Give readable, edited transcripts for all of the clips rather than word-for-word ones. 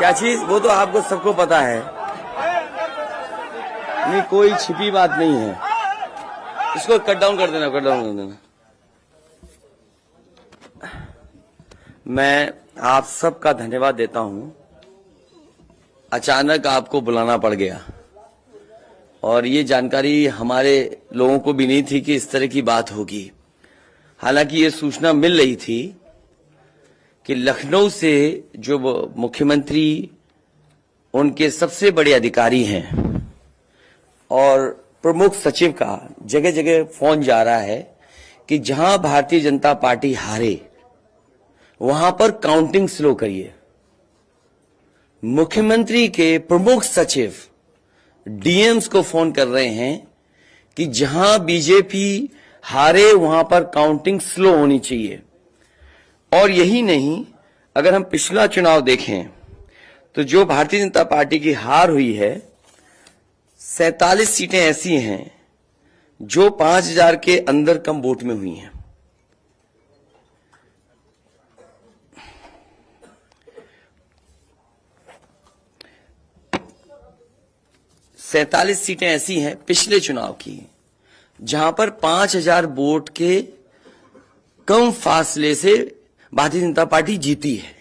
क्या चीज? वो तो आपको सबको पता है, नहीं कोई छिपी बात नहीं है। इसको कट डाउन कर देना, कट डाउन कर देना। मैं आप सबका धन्यवाद देता हूं। अचानक आपको बुलाना पड़ गया और ये जानकारी हमारे लोगों को भी नहीं थी कि इस तरह की बात होगी। हालांकि ये सूचना मिल रही थी कि लखनऊ से जो मुख्यमंत्री उनके सबसे बड़े अधिकारी हैं और प्रमुख सचिव का जगह जगह फोन जा रहा है कि जहां भारतीय जनता पार्टी हारे वहां पर काउंटिंग स्लो करिए। मुख्यमंत्री के प्रमुख सचिव डीएम्स को फोन कर रहे हैं कि जहां बीजेपी हारे वहां पर काउंटिंग स्लो होनी चाहिए। और यही नहीं, अगर हम पिछला चुनाव देखें तो जो भारतीय जनता पार्टी की हार हुई है 47 सीटें ऐसी हैं जो 5000 के अंदर कम वोट में हुई हैं। सैंतालीस सीटें ऐसी हैं पिछले चुनाव की जहां पर 5000 वोट के कम फासले से भारतीय जनता पार्टी जीती है।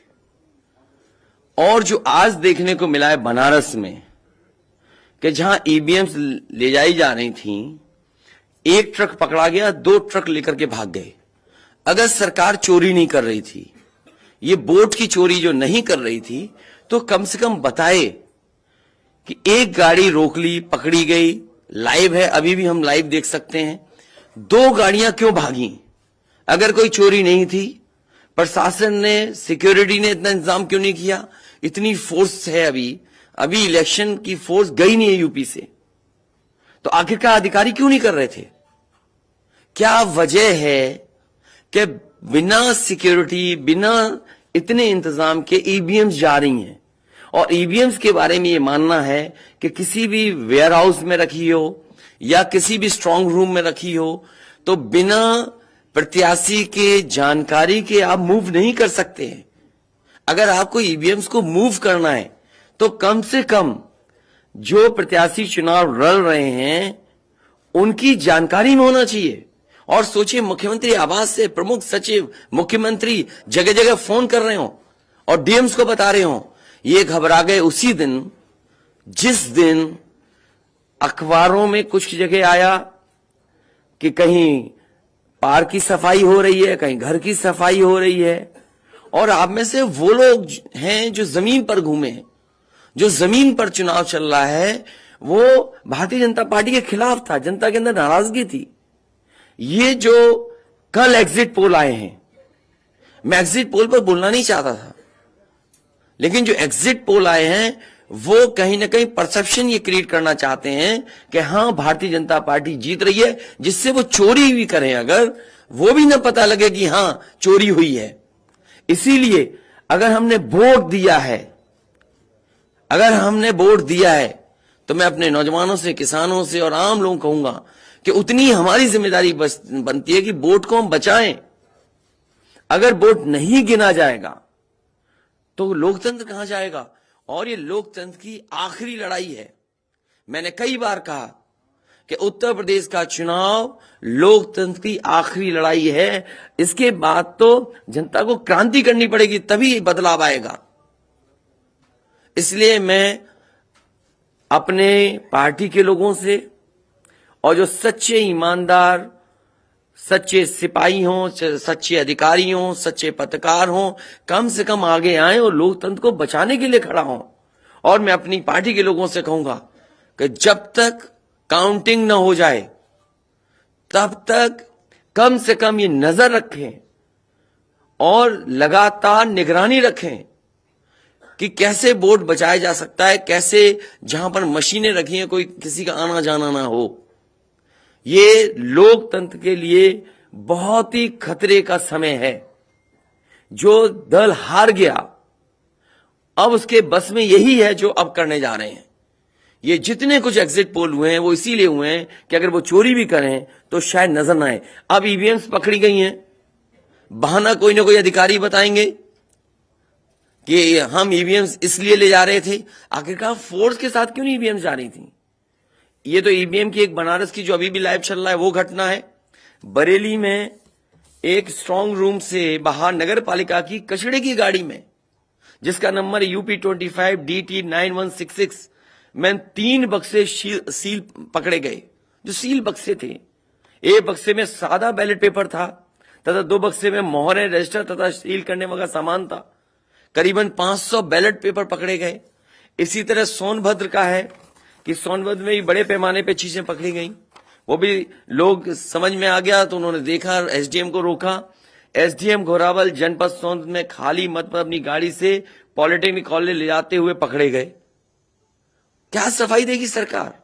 और जो आज देखने को मिला है बनारस में कि जहां ईवीएम्स ले जाई जा रही थी, एक ट्रक पकड़ा गया, 2 ट्रक लेकर के भाग गए। अगर सरकार चोरी नहीं कर रही थी, ये वोट की चोरी जो नहीं कर रही थी, तो कम से कम बताए कि एक गाड़ी रोक ली, पकड़ी गई, लाइव है, अभी भी हम लाइव देख सकते हैं। 2 गाड़ियां क्यों भागी? अगर कोई चोरी नहीं थी, प्रशासन ने, सिक्योरिटी ने इतना इंतजाम क्यों नहीं किया? इतनी फोर्स है, अभी इलेक्शन की फोर्स गई नहीं है यूपी से, तो आखिरकार अधिकारी क्यों नहीं कर रहे थे? क्या वजह है कि बिना सिक्योरिटी, बिना इतने इंतजाम के ईवीएम्स जा रही हैं? और ईवीएम्स के बारे में ये मानना है कि किसी भी वेयर हाउस में रखी हो या किसी भी स्ट्रांग रूम में रखी हो, तो बिना प्रत्याशी के जानकारी के आप मूव नहीं कर सकते हैं। अगर आपको ईवीएम्स को मूव करना है तो कम से कम जो प्रत्याशी चुनाव लड़ रहे हैं उनकी जानकारी में होना चाहिए। और सोचिए, मुख्यमंत्री आवास से प्रमुख सचिव, मुख्यमंत्री जगह जगह फोन कर रहे हो और डीएम्स को बता रहे हो। ये घबरा गए उसी दिन जिस दिन अखबारों में कुछ जगह आया कि कहीं पार्क की सफाई हो रही है, कहीं घर की सफाई हो रही है। और आप में से वो लोग हैं जो जमीन पर घूमे, जो जमीन पर चुनाव चल रहा है, वो भारतीय जनता पार्टी के खिलाफ था, जनता के अंदर नाराजगी थी। ये जो कल एग्जिट पोल आए हैं, मैं एग्जिट पोल पर बोलना नहीं चाहता था, लेकिन जो एग्जिट पोल आए हैं वो कहीं ना कहीं परसेप्शन ये क्रिएट करना चाहते हैं कि हां भारतीय जनता पार्टी जीत रही है, जिससे वो चोरी भी करें अगर, वो भी ना पता लगे कि हां चोरी हुई है। इसीलिए अगर हमने वोट दिया है तो मैं अपने नौजवानों से, किसानों से और आम लोगों को कहूंगा कि उतनी हमारी जिम्मेदारी बनती है कि वोट को हम बचाएं। अगर वोट नहीं गिना जाएगा तो लोकतंत्र कहां जाएगा? और ये लोकतंत्र की आखिरी लड़ाई है। मैंने कई बार कहा कि उत्तर प्रदेश का चुनाव लोकतंत्र की आखिरी लड़ाई है। इसके बाद तो जनता को क्रांति करनी पड़ेगी, तभी बदलाव आएगा। इसलिए मैं अपने पार्टी के लोगों से और जो सच्चे ईमानदार, सच्चे सिपाही हों, सच्चे अधिकारी हों, सच्चे पत्रकार हों, कम से कम आगे आए और लोकतंत्र को बचाने के लिए खड़ा हों। और मैं अपनी पार्टी के लोगों से कहूंगा कि जब तक काउंटिंग न हो जाए तब तक कम से कम ये नजर रखें और लगातार निगरानी रखें कि कैसे वोट बचाया जा सकता है, कैसे जहां पर मशीनें रखी हैं कोई किसी का आना जाना ना हो। ये लोकतंत्र के लिए बहुत ही खतरे का समय है। जो दल हार गया, अब उसके बस में यही है जो अब करने जा रहे हैं। ये जितने कुछ एग्जिट पोल हुए हैं वो इसीलिए हुए हैं कि अगर वो चोरी भी करें तो शायद नजर ना आए। अब ईवीएम्स पकड़ी गई हैं, बहाना कोई ना कोई अधिकारी बताएंगे कि हम ईवीएम्स इसलिए ले जा रहे थे, आखिरकार फोर्स के साथ क्यों नहीं ईवीएम्स जा रही थी? ये तो ईवीएम की एक बनारस की जो अभी भी लाइव चल रहा है वो घटना है। बरेली में एक स्ट्रांग रूम से बाहर नगर पालिका की कचड़े की गाड़ी में, जिसका नंबर UP25 DT 9166 में 3 बक्से सील पकड़े गए, जो सील बक्से थे। एक बक्से में सादा बैलेट पेपर था तथा 2 बक्से में मोहरें, रजिस्टर तथा सील करने वाला सामान था। करीबन 500 बैलेट पेपर पकड़े गए। इसी तरह सोनभद्र का है कि सोनभद्र में भी बड़े पैमाने पे चीजें पकड़ी गई। वो भी लोग समझ में आ गया तो उन्होंने देखा, एसडीएम को रोका। एसडीएम घोरावल जनपद सोनभद्र में खाली मत पर अपनी गाड़ी से पॉलिटेक्निक कॉलेज ले जाते हुए पकड़े गए। क्या सफाई देगी सरकार?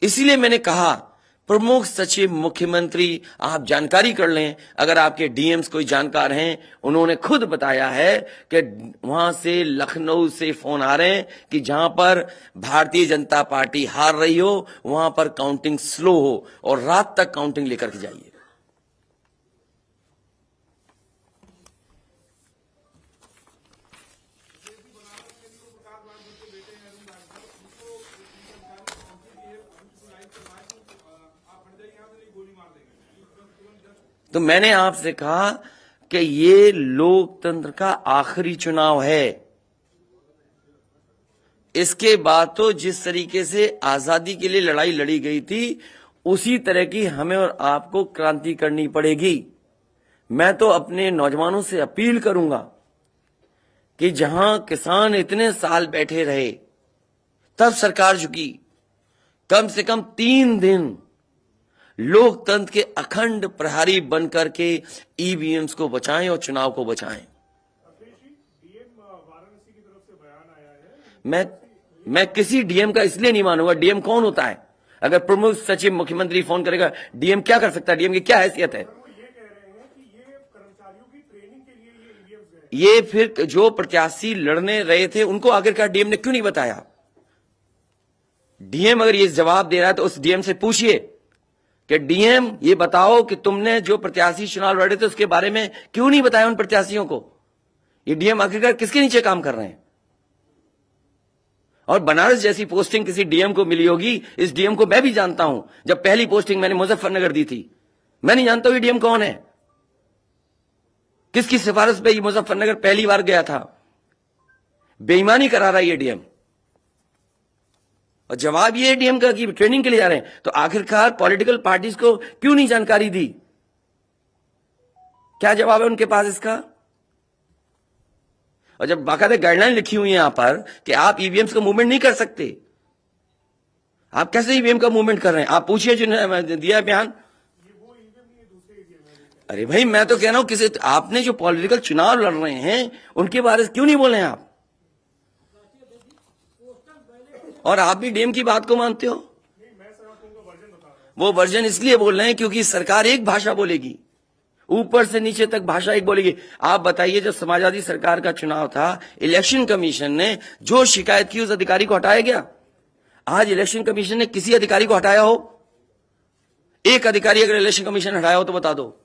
इसीलिए मैंने कहा प्रमुख सचिव मुख्यमंत्री आप जानकारी कर लें। अगर आपके डीएम्स कोई जानकार हैं, उन्होंने खुद बताया है कि वहां से लखनऊ से फोन आ रहे हैं कि जहां पर भारतीय जनता पार्टी हार रही हो वहां पर काउंटिंग स्लो हो और रात तक काउंटिंग लेकर के जाइए। तो मैंने आपसे कहा कि ये लोकतंत्र का आखिरी चुनाव है। इसके बाद तो जिस तरीके से आजादी के लिए लड़ाई लड़ी गई थी, उसी तरह की हमें और आपको क्रांति करनी पड़ेगी। मैं तो अपने नौजवानों से अपील करूंगा कि जहां किसान इतने साल बैठे रहे, तब सरकार झुकी। कम से कम 3 दिन लोकतंत्र के अखंड प्रहरी बनकर के ईवीएम्स को बचाएं और चुनाव को बचाएं। मैं किसी डीएम का इसलिए नहीं मानूंगा। डीएम कौन होता है? अगर प्रमुख सचिव मुख्यमंत्री फोन करेगा, डीएम क्या कर सकता है? डीएम की क्या हैसियत है? ये फिर जो प्रत्याशी लड़ने रहे थे उनको आखिरकार डीएम ने क्यों नहीं बताया? डीएम अगर ये जवाब दे रहा है तो उस डीएम से पूछिए कि डीएम ये बताओ कि तुमने जो प्रत्याशी चुनाव लड़े थे उसके बारे में क्यों नहीं बताया उन प्रत्याशियों को? ये डीएम आखिरकार किसके नीचे काम कर रहे हैं? और बनारस जैसी पोस्टिंग किसी डीएम को मिली होगी, इस डीएम को मैं भी जानता हूं। जब पहली पोस्टिंग मैंने मुजफ्फरनगर दी थी, मैं नहीं जानता ये डीएम कौन है, किसकी सिफारिश पे ये मुजफ्फरनगर पहली बार गया था। बेईमानी करा रहा है ये डीएम। और जवाब ये डीएम का कि ट्रेनिंग के लिए जा रहे हैं। तो आखिरकार पॉलिटिकल पार्टीज को क्यों नहीं जानकारी दी? क्या जवाब है उनके पास इसका? और जब बाकायदा गाइडलाइन लिखी हुई है यहां पर कि आप ईवीएम्स का मूवमेंट नहीं कर सकते, आप कैसे ईवीएम का मूवमेंट कर रहे हैं? आप पूछिए जिन्होंने दिया बयान। अरे भाई, मैं तो कह रहा हूं किसी आपने जो पॉलिटिकल चुनाव लड़ रहे हैं उनके बारे में क्यों नहीं बोल रहे हैं आप? और आप भी डीएम की बात को मानते हो। वो वर्जन इसलिए बोल रहे हैं क्योंकि सरकार एक भाषा बोलेगी, ऊपर से नीचे तक भाषा एक बोलेगी। आप बताइए, जब समाजवादी सरकार का चुनाव था, इलेक्शन कमीशन ने जो शिकायत की उस अधिकारी को हटाया गया? आज इलेक्शन कमीशन ने किसी अधिकारी को हटाया हो? एक अधिकारी अगर इलेक्शन कमीशन हटाया हो तो बता दो।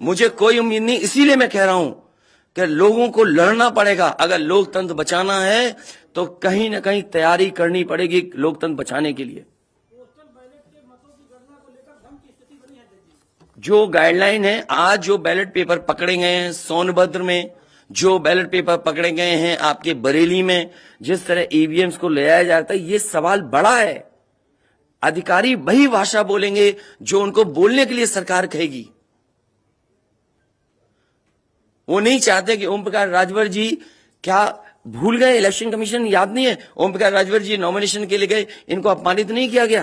मुझे कोई उम्मीद नहीं। इसीलिए मैं कह रहा हूं कि लोगों को लड़ना पड़ेगा। अगर लोकतंत्र बचाना है तो कहीं ना कहीं तैयारी करनी पड़ेगी लोकतंत्र बचाने के लिए। जो गाइडलाइन है, आज जो बैलेट पेपर पकड़े गए हैं सोनभद्र में, जो बैलेट पेपर पकड़े गए हैं आपके बरेली में, जिस तरह ईवीएम्स को ले आया जाता है, ये सवाल बड़ा है। अधिकारी वही भाषा बोलेंगे जो उनको बोलने के लिए सरकार कहेगी। वो नहीं चाहते कि ओम प्रकाश राजभर जी, क्या भूल गए? इलेक्शन कमीशन याद नहीं है? ओम प्रकाश राजभर जी नॉमिनेशन के लिए गए, इनको अपमानित नहीं किया गया?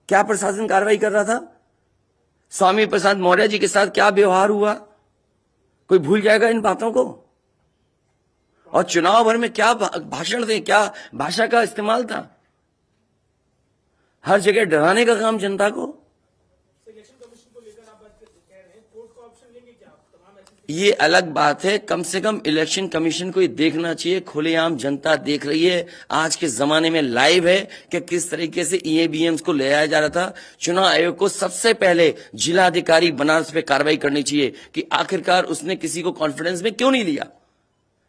क्या प्रशासन कार्रवाई कर रहा था? स्वामी प्रसाद मौर्य जी के साथ क्या व्यवहार हुआ? कोई भूल जाएगा इन बातों को? और चुनाव भर में क्या भाषण दें, क्या भाषा का इस्तेमाल था? हर जगह डराने का काम जनता को। ये अलग बात है, कम से कम इलेक्शन कमीशन को ये देखना चाहिए, खुलेआम जनता देख रही है, आज के जमाने में लाइव है कि किस तरीके से ईवीएम्स को ले आया जा रहा था। चुनाव आयोग को सबसे पहले जिलाधिकारी बनारस पे कार्रवाई करनी चाहिए कि आखिरकार उसने किसी को कॉन्फिडेंस में क्यों नहीं लिया।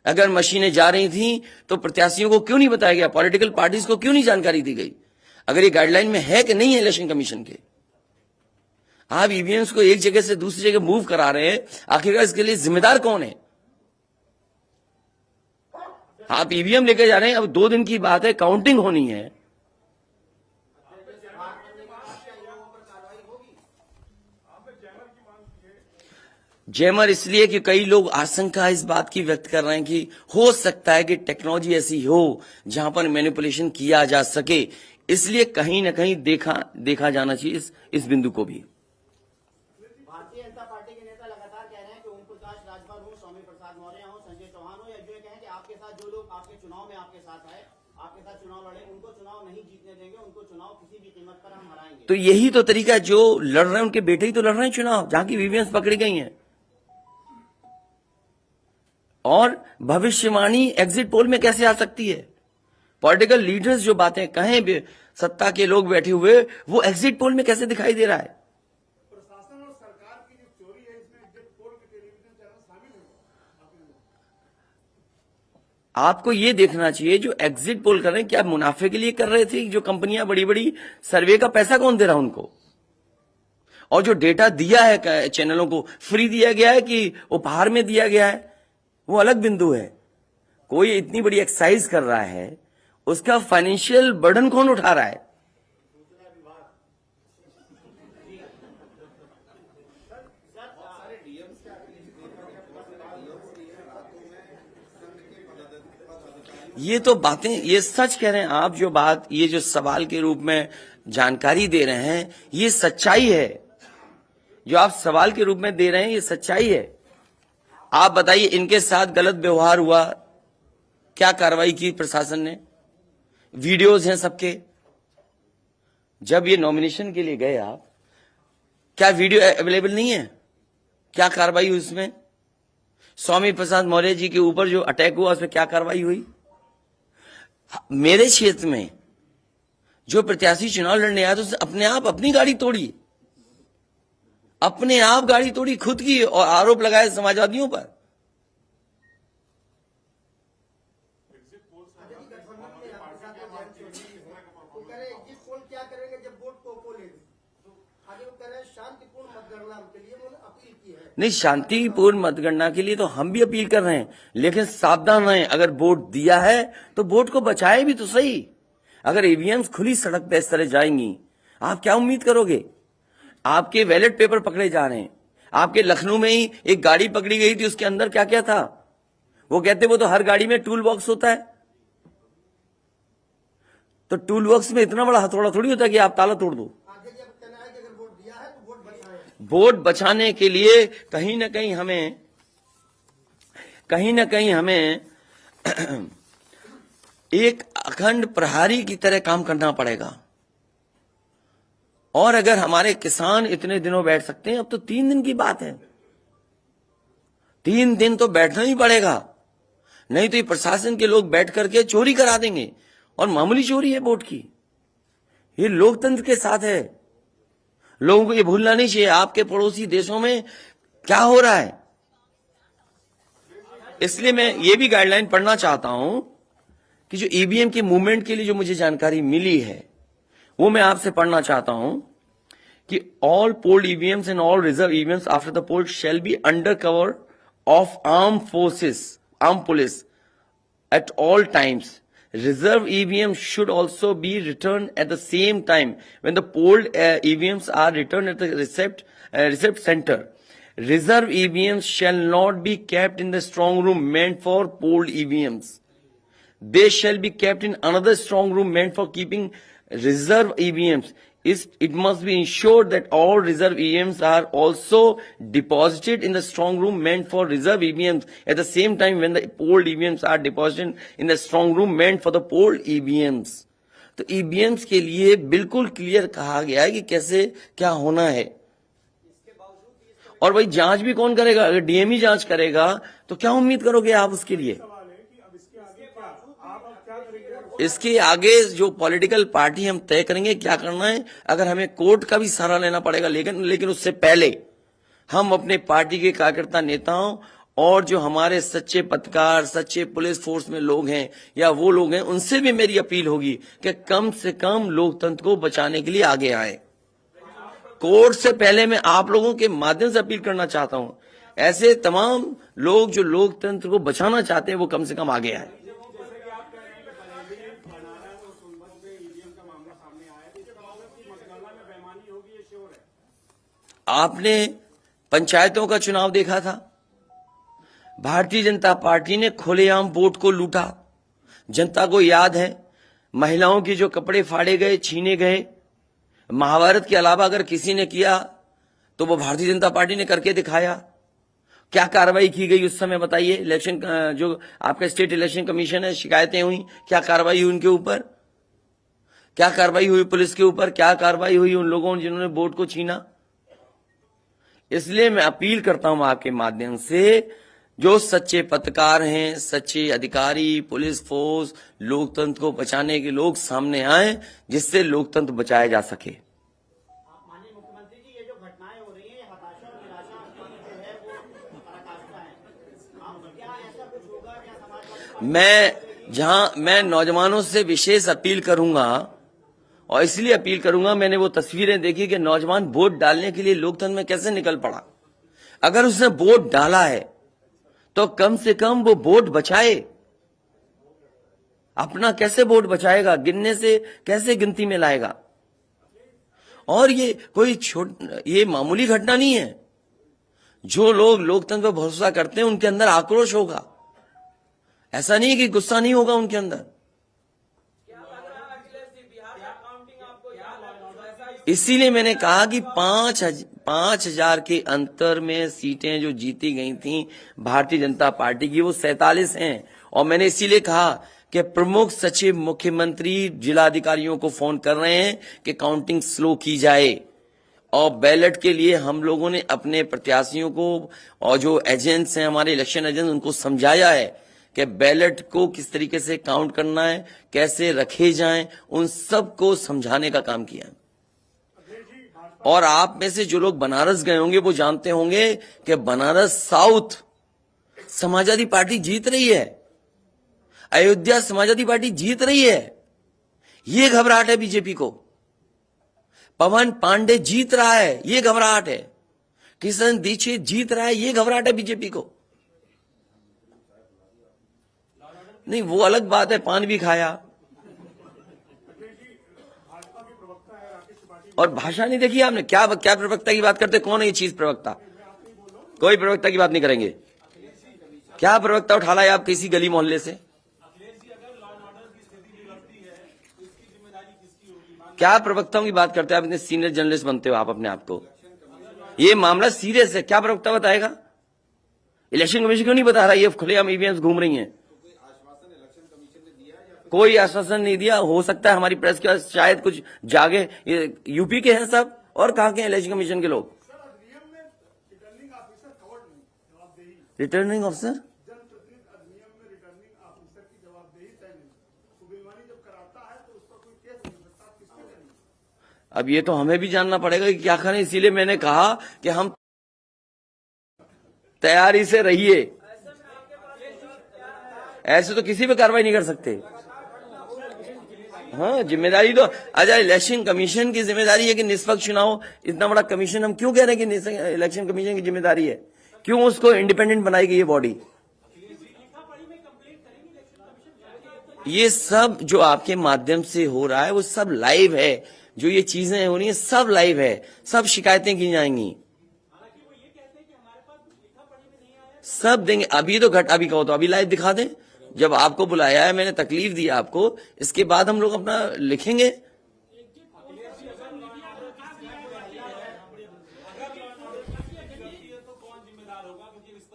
अगर मशीनें जा रही थी तो प्रत्याशियों को क्यों नहीं बताया गया, पॉलिटिकल पार्टीज को क्यों नहीं जानकारी दी गई। अगर ये गाइडलाइन में है कि नहीं है इलेक्शन कमीशन के, आप ईवीएम्स को एक जगह से दूसरी जगह मूव करा रहे हैं, आखिरकार इसके लिए जिम्मेदार कौन है। आप ईवीएम लेके जा रहे हैं, अब 2 दिन की बात है, काउंटिंग होनी है। जैमर इसलिए कि कई लोग आशंका इस बात की व्यक्त कर रहे हैं कि हो सकता है कि टेक्नोलॉजी ऐसी हो जहां पर मैनिपुलेशन किया जा सके, इसलिए कहीं ना कहीं देखा जाना चाहिए इस बिंदु को भी। भारतीय जनता पार्टी के नेता लगातार कह रहे हैं कि ओम प्रकाश राजभर हो, स्वामी प्रसाद मौर्य हो, संजय चौहान हो, या जो कहें कि आपके साथ जो लोग आपके चुनाव में आपके साथ आए, आपके साथ चुनाव लड़े, उनको चुनाव नहीं जीतने देंगे, उनको चुनाव किसी भी कीमत पर हम हराएंगे। तो यही तो तरीका है, जो लड़ रहे हैं उनके बेटे ही तो लड़ रहे हैं चुनाव, जहां की ईवीएम्स पकड़ी गई हैं। और भविष्यवाणी एग्जिट पोल में कैसे आ सकती है। पॉलिटिकल लीडर्स जो बातें कहें, सत्ता के लोग बैठे हुए, वो एग्जिट पोल में कैसे दिखाई दे रहा है। प्रशासन और सरकार की जो चोरी है इसमें एग्जिट पोल के टेलीविजन चैनल शामिल है। आपको ये देखना चाहिए जो एग्जिट पोल कर रहे हैं क्या मुनाफे के लिए कर रहे थे, जो कंपनियां बड़ी बड़ी सर्वे का पैसा कौन दे रहा है उनको, और जो डेटा दिया है चैनलों को फ्री दिया गया है कि उपहार में दिया गया है, वो अलग बिंदु है। कोई इतनी बड़ी एक्सरसाइज कर रहा है, उसका फाइनेंशियल बर्डन कौन उठा रहा है। ये तो बातें, ये सच कह रहे हैं आप, जो बात, ये जो सवाल के रूप में जानकारी दे रहे हैं, ये सच्चाई है। जो आप सवाल के रूप में दे रहे हैं ये सच्चाई है। आप बताइए, इनके साथ गलत व्यवहार हुआ, क्या कार्रवाई की प्रशासन ने, वीडियोज हैं सबके। जब ये नॉमिनेशन के लिए गए आप, क्या वीडियो अवेलेबल नहीं है, क्या कार्रवाई हुई उसमें। स्वामी प्रसाद मौर्य जी के ऊपर जो अटैक हुआ उसमें क्या कार्रवाई हुई। मेरे क्षेत्र में जो प्रत्याशी चुनाव लड़ने आया तो उसने अपने आप अपनी गाड़ी तोड़ी, अपने आप गाड़ी तोड़ी खुद की, और आरोप लगाए समाजवादियों पर। क्या करेंगे जब वोट को लेंगे, आगे वो कह रहे हैं शांतिपूर्ण मतगणना के लिए उन्होंने अपील की है। नहीं, शांतिपूर्ण मतगणना के लिए तो हम भी अपील कर रहे हैं, लेकिन सावधान रहें। अगर वोट दिया है तो वोट को बचाए भी तो सही। अगर ईवीएम्स खुली सड़क पे इस तरह जाएंगी, आप क्या उम्मीद करोगे। आपके बैलेट पेपर पकड़े जा रहे हैं। आपके लखनऊ में ही एक गाड़ी पकड़ी गई थी, उसके अंदर क्या क्या था। वो कहते वो तो हर गाड़ी में टूल बॉक्स होता है, तो टूल बॉक्स में इतना बड़ा हथौड़ा थोड़ी होता है कि आप ताला तोड़ दो। वोट बचाने के लिए कहीं ना कहीं हमें एक अखंड प्रहरी की तरह काम करना पड़ेगा। और अगर हमारे किसान इतने दिनों बैठ सकते हैं, अब तो 3 दिन की बात है, 3 दिन तो बैठना ही पड़ेगा, नहीं तो ये प्रशासन के लोग बैठ करके चोरी करा देंगे। और मामूली चोरी है वोट की, ये लोकतंत्र के साथ है। लोगों को ये भूलना नहीं चाहिए आपके पड़ोसी देशों में क्या हो रहा है। इसलिए मैं ये भी गाइडलाइन पढ़ना चाहता हूं कि जो ईवीएम के मूवमेंट के लिए जो मुझे जानकारी मिली है वो मैं आपसे पढ़ना चाहता हूं कि all polled EVMs and all reserve EVMs after the poll shall be under cover of arm police at all times. Reserve EVMs should also be returned at the same time when the polled EVMs are returned at the receipt center. Reserve EVMs shall not be kept in the strong room meant for polled EVMs. They shall be kept in another strong room meant for keeping reserve EVMs. It must be ensured that all reserve EVMs are also deposited in the strong room meant for reserve EVMs at the same time when the polled EVMs are deposited in the strong room meant for the polled EVMs. तो EVMs के लिए बिल्कुल clear कहा गया है कि कैसे क्या होना है। और वही जांच भी कौन करेगा? अगर डीएम ही जांच करेगा तो क्या उम्मीद करोगे आप उसके लिए? सवाल है कि अब इसके आगे क्या आप अब क्या करेंगे? इसके आगे जो पॉलिटिकल पार्टी हम तय करेंगे क्या करना है। अगर हमें कोर्ट का भी सहारा लेना पड़ेगा, लेकिन उससे पहले हम अपने पार्टी के कार्यकर्ता नेताओं और जो हमारे सच्चे पत्रकार, सच्चे पुलिस फोर्स में लोग हैं या वो लोग हैं, उनसे भी मेरी अपील होगी कि कम से कम लोकतंत्र को बचाने के लिए आगे आए। कोर्ट से पहले मैं आप लोगों के माध्यम से अपील करना चाहता हूं, ऐसे तमाम लोग जो लोकतंत्र को बचाना चाहते हैं वो कम से कम आगे आए। आपने पंचायतों का चुनाव देखा था, भारतीय जनता पार्टी ने खुलेआम वोट को लूटा। जनता को याद है महिलाओं के जो कपड़े फाड़े गए, छीने गए, महाभारत के अलावा अगर किसी ने किया तो वो भारतीय जनता पार्टी ने करके दिखाया। क्या कार्रवाई की गई उस समय बताइए? इलेक्शन जो आपका स्टेट इलेक्शन कमीशन है, शिकायतें हुई, क्या कार्रवाई हुई उनके ऊपर? क्या कार्रवाई हुई पुलिस के ऊपर? क्या कार्रवाई हुई उन लोगों ने जिन्होंने वोट को छीना? इसलिए मैं अपील करता हूं आपके माध्यम से, जो सच्चे पत्रकार हैं, सच्चे अधिकारी, पुलिस फोर्स, लोकतंत्र को बचाने के लोग सामने आए, जिससे लोकतंत्र बचाया जा सके। माननीय मुख्यमंत्री जी, ये जो घटनाएं हो रही हैं, हताशा और निराशा की जो है वो पराकाष्ठा है। क्या ऐसा कुछ होगा? क्या समाजवादी मैं नौजवानों से विशेष अपील करूंगा, और इसलिए अपील करूंगा, मैंने वो तस्वीरें देखी कि नौजवान वोट डालने के लिए लोकतंत्र में कैसे निकल पड़ा। अगर उसने वोट डाला है तो कम से कम वो वोट बचाए। अपना कैसे वोट बचाएगा? गिनने से कैसे गिनती में लाएगा? और ये मामूली घटना नहीं है। जो लोग लोकतंत्र पर भरोसा करते हैं उनके अंदर आक्रोश होगा। ऐसा नहीं कि गुस्सा नहीं होगा उनके अंदर। इसीलिए मैंने कहा कि 5,000 के अंतर में सीटें जो जीती गई थी भारतीय जनता पार्टी की, वो 47 हैं। और मैंने इसीलिए कहा कि प्रमुख सचिव मुख्यमंत्री जिलाधिकारियों को फोन कर रहे हैं कि काउंटिंग स्लो की जाए। और बैलेट के लिए हम लोगों ने अपने प्रत्याशियों को और जो एजेंट्स हैं हमारे इलेक्शन एजेंट्स, उनको समझाया है कि बैलेट को किस तरीके से काउंट करना है, कैसे रखे जाएं, उन सब को समझाने का काम किया। और आप में से जो लोग बनारस गए होंगे वो जानते होंगे कि बनारस साउथ समाजवादी पार्टी जीत रही है, अयोध्या समाजवादी पार्टी जीत रही है। ये घबराहट है बीजेपी को। पवन पांडे जीत रहा है, ये घबराहट है। किशन दीक्षित जीत रहा है, ये घबराहट है बीजेपी को। नहीं, वो अलग बात है, पान भी खाया। और भाषा नहीं देखी आपने? क्या प्रवक्ता की बात करते? कौन है ये चीज प्रवक्ता? कोई प्रवक्ता की बात नहीं करेंगे। क्या प्रवक्ता उठा लाए आप किसी गली मोहल्ले से? क्या प्रवक्ताओं की बात करते हैं आप? इतने सीनियर जर्नलिस्ट बनते हो आप अपने आप को। ये मामला सीरियस है, क्या प्रवक्ता बताएगा? इलेक्शन कमीशन क्यों नहीं बता रहा? ये खुलेआम ईवीएम घूम रही हैं। कोई आश्वासन नहीं दिया। हो सकता है हमारी प्रेस के पास शायद कुछ जागे। ये यूपी के हैं सब, और कहां के हैं इलेक्शन कमीशन के लोग? रिटर्निंग ऑफिसर अब ये तो हमें भी जानना पड़ेगा कि क्या करें। इसीलिए मैंने कहा कि हम तैयारी से रहिए। ऐसे तो किसी पे कार्रवाई नहीं कर सकते। हाँ, जिम्मेदारी तो अच्छा इलेक्शन कमीशन की जिम्मेदारी है कि निष्पक्ष चुनाव। इतना बड़ा कमीशन हम क्यों कह रहे हैं कि इलेक्शन कमीशन की जिम्मेदारी है? क्यों उसको इंडिपेंडेंट बनाई गई ये बॉडी? ये सब जो आपके माध्यम से हो रहा है वो सब लाइव है। जो ये चीजें हो रही हैं सब लाइव है, सब शिकायतें की जाएंगी, सब देंगे। अभी तो अभी कहो तो अभी लाइव दिखा दें। जब आपको बुलाया है, मैंने तकलीफ दी आपको, इसके बाद हम लोग अपना लिखेंगे।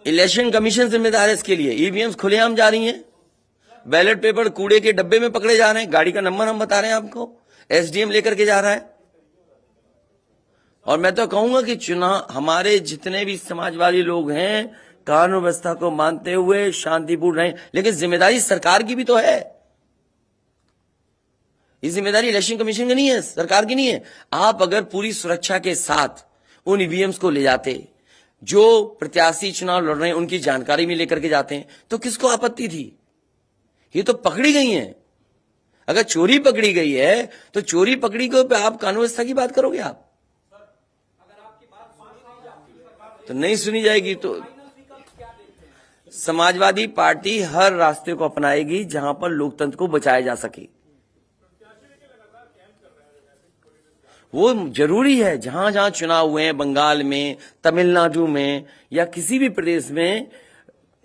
इलेक्शन कमीशन जिम्मेदार है इसके लिए। ईवीएम्स खुलेआम जा रही हैं, बैलेट पेपर कूड़े के डब्बे में पकड़े जा रहे हैं, गाड़ी का नंबर हम बता रहे हैं आपको, एसडीएम लेकर के जा रहा है। और मैं तो कहूंगा कि चुनाव हमारे जितने भी समाजवादी लोग हैं कानून व्यवस्था को मानते हुए शांतिपूर्ण रहें, लेकिन जिम्मेदारी सरकार की भी तो है। ये जिम्मेदारी इलेक्शन कमीशन की नहीं है, सरकार की नहीं है। आप अगर पूरी सुरक्षा के साथ उन ईवीएम्स को ले जाते, जो प्रत्याशी चुनाव लड़ रहे हैं उनकी जानकारी भी लेकर के जाते हैं, तो किसको आपत्ति थी? ये तो पकड़ी गई हैं। अगर चोरी पकड़ी गई है तो चोरी पकड़ी को पे आप कानून व्यवस्था की बात करोगे? आप तो नहीं सुनी जाएगी। तो समाजवादी पार्टी हर रास्ते को अपनाएगी जहां पर लोकतंत्र को बचाया जा सके। वो जरूरी है। जहां जहां चुनाव हुए हैं, बंगाल में, तमिलनाडु में या किसी भी प्रदेश में,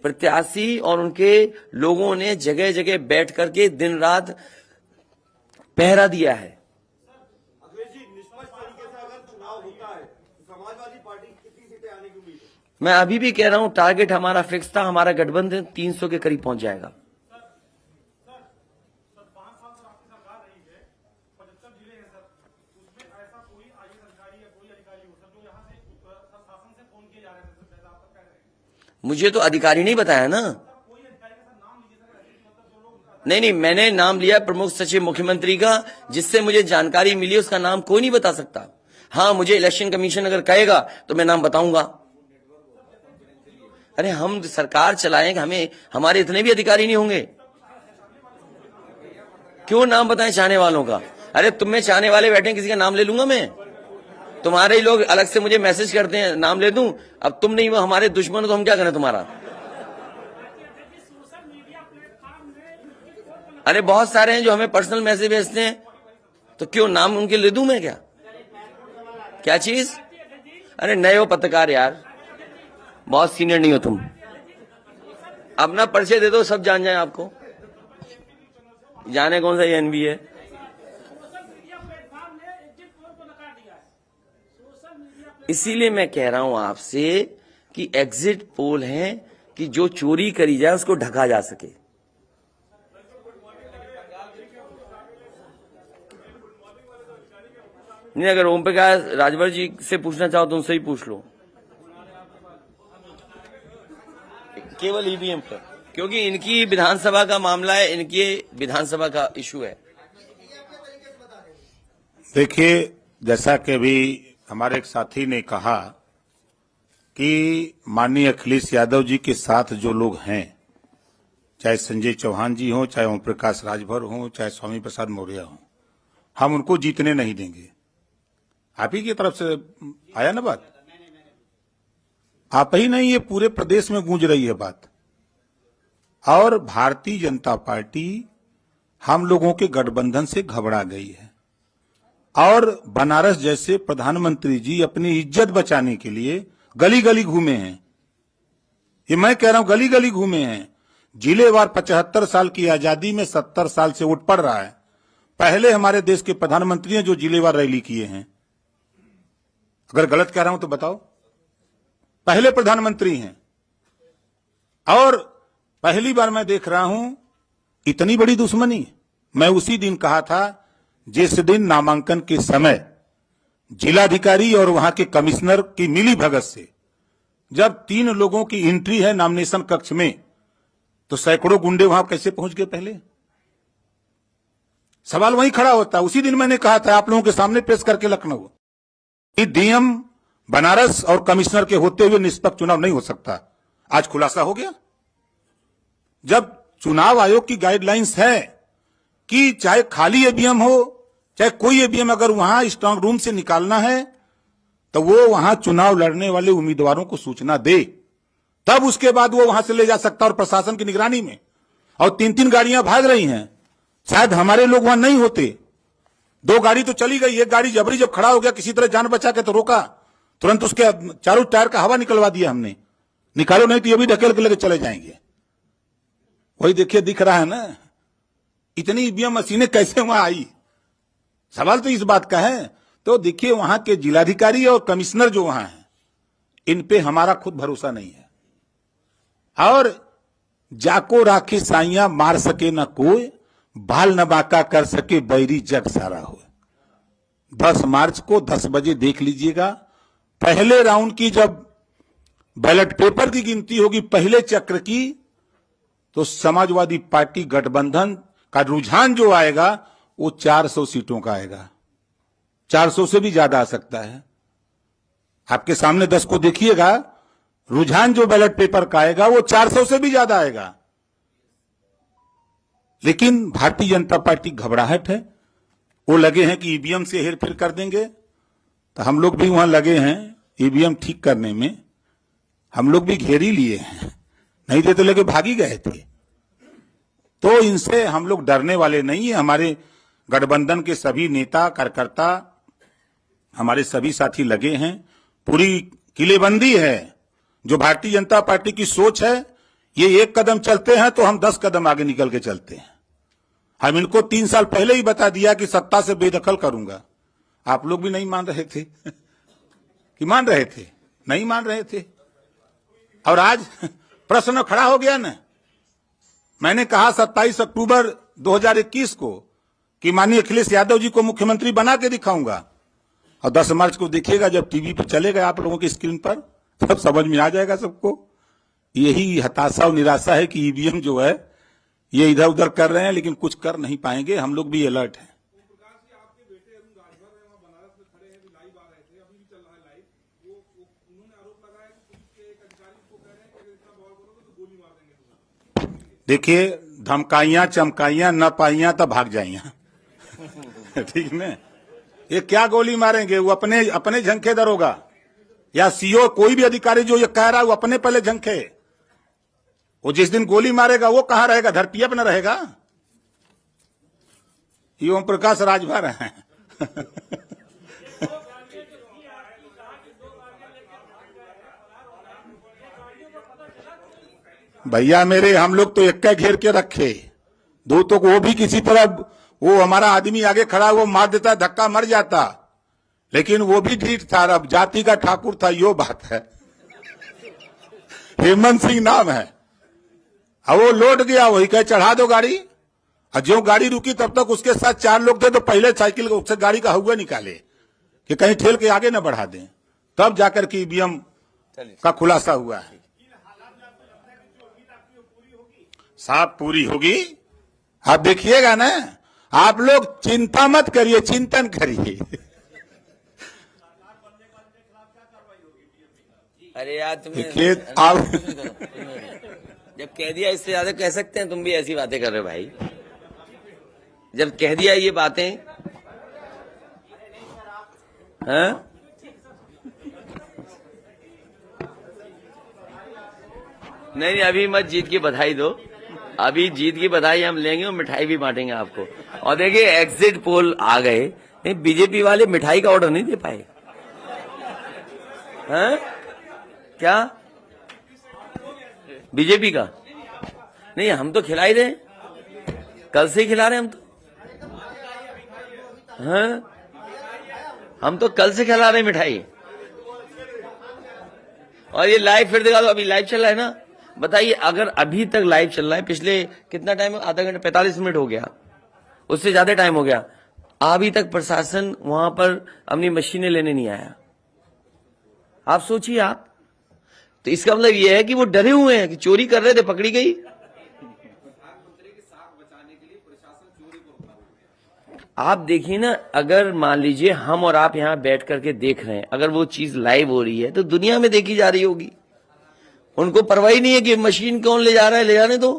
प्रत्याशी और उनके लोगों ने जगह जगह बैठ करके दिन रात पहरा दिया है। अखिलेश जी, निष्पक्ष तरीके से अगर चुनाव होता है तो समाजवादी पार्टी कितनी सीटें आने की उम्मीद है? मैं अभी भी कह रहा हूं, टारगेट हमारा फिक्स था। हमारा गठबंधन 300 के करीब पहुंच जाएगा। मुझे तो अधिकारी नहीं बताया ना। नहीं, मैंने नाम लिया प्रमुख सचिव मुख्यमंत्री का, जिससे मुझे जानकारी मिली। उसका नाम कोई नहीं बता सकता। हाँ, मुझे इलेक्शन कमीशन अगर कहेगा तो मैं नाम बताऊंगा। अरे हम सरकार चलाएंगे, हमें हमारे इतने भी अधिकारी नहीं होंगे? क्यों नाम बताएं चाहने वालों का? अरे तुम में चाहने वाले बैठे, किसी का नाम ले लूंगा मैं? तुम्हारे ही लोग अलग से मुझे मैसेज करते हैं, नाम ले दूं? अब तुम नहीं, वो हमारे दुश्मन हो तो हम क्या करें तुम्हारा? अरे बहुत सारे हैं जो हमें पर्सनल मैसेज भेजते हैं, तो क्यों नाम उनके ले दूं मैं? क्या चीज? अरे नए हो पत्रकार यार, बहुत सीनियर नहीं हो तुम। अपना परिचय दे दो, सब जान जाए आपको। जाने कौन सा एनबी है। इसीलिए मैं कह रहा हूं आपसे कि एग्जिट पोल है कि जो चोरी करी जाए उसको ढका जा सके। नहीं, अगर ओम प्रकाश राजभर जी से पूछना चाहो तो उनसे ही पूछ लो, केवल ईवीएम पर, क्योंकि इनकी विधानसभा का मामला है, इनकी विधानसभा का इशू है। देखिए, जैसा कि अभी हमारे एक साथी ने कहा कि माननीय अखिलेश यादव जी के साथ जो लोग हैं, चाहे संजय चौहान जी हों, चाहे ओम प्रकाश राजभर हों, चाहे स्वामी प्रसाद मौर्य हों, हम उनको जीतने नहीं देंगे। आप ही की तरफ से आया ना बात? आप ही नहीं, ये पूरे प्रदेश में गूंज रही है बात। और भारतीय जनता पार्टी हम लोगों के गठबंधन से घबरा गई है। और बनारस जैसे प्रधानमंत्री जी अपनी इज्जत बचाने के लिए गली गली घूमे हैं। ये मैं कह रहा हूं, गली गली घूमे हैं। जिलेवार 75 साल की आजादी में 70 साल से उठ पड़ रहा है। पहले हमारे देश के प्रधानमंत्री हैं जो जिलेवार रैली किए हैं। अगर गलत कह रहा हूं तो बताओ। पहले प्रधानमंत्री हैं। और पहली बार मैं देख रहा हूं इतनी बड़ी दुश्मनी। मैं उसी दिन कहा था जिस दिन नामांकन के समय जिलाधिकारी और वहां के कमिश्नर की मिली भगत से जब 3 लोगों की एंट्री है नॉमिनेशन कक्ष में, तो सैकड़ों गुंडे वहां कैसे पहुंच गए? पहले सवाल वहीं खड़ा होता। उसी दिन मैंने कहा था आप लोगों के सामने पेश करके लखनऊ कि डीएम बनारस और कमिश्नर के होते हुए निष्पक्ष चुनाव नहीं हो सकता। आज खुलासा हो गया। जब चुनाव आयोग की गाइडलाइंस है कि चाहे खाली ईवीएम हो चाहे कोई ईवीएम, अगर वहां स्ट्रांग रूम से निकालना है तो वो वहां चुनाव लड़ने वाले उम्मीदवारों को सूचना दे, तब उसके बाद वो वहां से ले जा सकता। और प्रशासन की निगरानी में। और 3-3 गाड़ियां भाग रही हैं। शायद हमारे लोग वहां नहीं होते। 2 गाड़ी तो चली गई, एक गाड़ी जबरी जब खड़ा हो गया किसी तरह जान बचा के तो रोका, तुरंत उसके चारों टायर का हवा निकलवा दिया हमने। निकालो नहीं तो ये भी ढकेल के लेके चले जाएंगे। वही देखिए, दिख रहा है ना इतनी ईवीएम मशीनें कैसे वहां आई। सवाल तो इस बात का है। तो देखिए, वहां के जिलाधिकारी और कमिश्नर जो वहां हैं, इन पे हमारा खुद भरोसा नहीं है। और जाको राखी साइयां मार सके न कोई, बाल न बांका कर सके बैरी जग सारा हो। 10 मार्च को 10 बजे देख लीजिएगा। पहले राउंड की जब बैलेट पेपर की गिनती होगी पहले चक्र की, तो समाजवादी पार्टी गठबंधन का रुझान जो आएगा वो 400 सीटों का आएगा। 400 से भी ज्यादा आ सकता है। आपके सामने 10 को देखिएगा, रुझान जो बैलेट पेपर का आएगा वो 400 से भी ज्यादा आएगा। लेकिन भारतीय जनता पार्टी घबराहट है, वो लगे हैं कि ईवीएम से हेरफेर कर देंगे। तो हम लोग भी वहां लगे हैं ईवीएम ठीक करने में। हम लोग भी घेर ही लिए हैं, नहीं थे तो लेके भागी गए थे। तो इनसे हम लोग डरने वाले नहीं है। हमारे गठबंधन के सभी नेता कार्यकर्ता, हमारे सभी साथी लगे हैं। पूरी किलेबंदी है। जो भारतीय जनता पार्टी की सोच है, ये एक कदम चलते हैं तो हम 10 कदम आगे निकल के चलते हैं। हम इनको 3 साल पहले ही बता दिया कि सत्ता से बेदखल करूंगा। आप लोग भी नहीं मान रहे थे कि मान रहे थे? नहीं मान रहे थे। और आज प्रश्न खड़ा हो गया ना। मैंने कहा 27 अक्टूबर 2021 को कि माननीय अखिलेश यादव जी को मुख्यमंत्री बना के दिखाऊंगा। और 10 मार्च को देखिएगा जब टीवी पर चलेगा आप लोगों की स्क्रीन पर, तब समझ में आ जाएगा सबको। यही हताशा और निराशा है कि ईवीएम जो है ये इधर उधर कर रहे हैं, लेकिन कुछ कर नहीं पाएंगे। हम लोग भी अलर्ट हैं। देखिए, धमकाइयां चमकाइयां न पाइयां तो भाग जाइयां। ठीक है, ये क्या गोली मारेंगे? वो अपने झंखे दरोगा या सीओ, कोई भी अधिकारी जो ये कह रहा है वो अपने पहले झंखे। वो जिस दिन गोली मारेगा वो कहां रहेगा? धरती पर न रहेगा। ये ओम प्रकाश राजभर हैं। भैया मेरे, हम लोग तो एक घेर के रखे, दो तो वो भी किसी तरह वो हमारा आदमी आगे खड़ा वो मार देता, धक्का मर जाता, लेकिन वो भी ढीठ था। अब जाति का ठाकुर था, यो बात है। हेमंत सिंह नाम है। अब वो लौट गया, वही कहे चढ़ा दो गाड़ी। और जो गाड़ी रुकी तब तक उसके साथ 4 लोग थे, तो पहले साइकिल उससे गाड़ी का हुआ निकाले कि कहीं ठेल के आगे न बढ़ा दें। तब जाकर के ईवीएम का खुलासा हुआ है। साफ पूरी होगी, आप देखिएगा ना। आप लोग चिंता मत करिए, चिंतन करिए। अरे यार तुमने आप जब कह दिया, इससे ज्यादा कह सकते हैं? तुम भी ऐसी बातें कर रहे हो भाई। जब कह दिया ये बातें, हाँ? नहीं, अभी मत जीत की बधाई दो। अभी जीत की बधाई हम लेंगे और मिठाई भी बांटेंगे आपको। और देखिए, एग्जिट पोल आ गए, बीजेपी वाले मिठाई का ऑर्डर नहीं दे पाए। हैं? क्या बीजेपी का? नहीं, हम तो खिला ही रहे, कल से ही खिला रहे हम तो। हाँ, हम तो कल से खिला रहे मिठाई। और ये लाइव फिर दिखा दो। अभी लाइव चल रहा है ना। बताइए, अगर अभी तक लाइव चल रहा है, पिछले कितना टाइम? आधा घंटा, 45 मिनट हो गया, उससे ज्यादा टाइम हो गया, अभी तक प्रशासन वहां पर अपनी मशीनें लेने नहीं आया। आप सोचिए आप। तो इसका मतलब यह है कि वो डरे हुए हैं कि चोरी कर रहे थे, पकड़ी गई। आप देखिए ना, अगर मान लीजिए हम और आप यहां बैठ करके देख रहे हैं, अगर वो चीज लाइव हो रही है तो दुनिया में देखी जा रही होगी। उनको परवाह ही नहीं है कि मशीन कौन ले जा रहा है, ले जाने दो।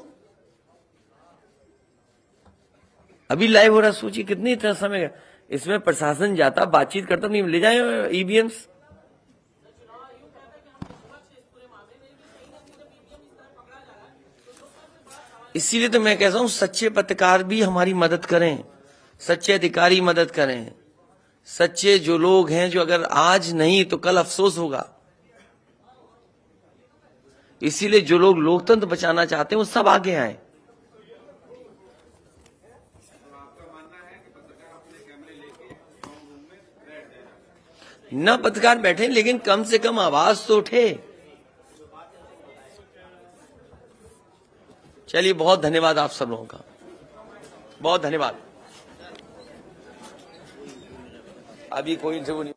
अभी लाइव हो रहा है, सोचिए कितनी इतना समय इसमें प्रशासन जाता, बातचीत करता, नहीं ले जाए ईवीएम्स। इसीलिए तो मैं कहता हूं, सच्चे पत्रकार भी हमारी मदद करें, सच्चे अधिकारी मदद करें, सच्चे जो लोग हैं, जो अगर आज नहीं तो कल अफसोस होगा। इसीलिए जो लोग लोकतंत्र बचाना चाहते हैं वो सब आगे आए। न पत्रकार बैठे, लेकिन कम से कम आवाज तो उठे। चलिए, बहुत धन्यवाद आप सब लोगों का, बहुत धन्यवाद। अभी कोई इंटरव्यू नहीं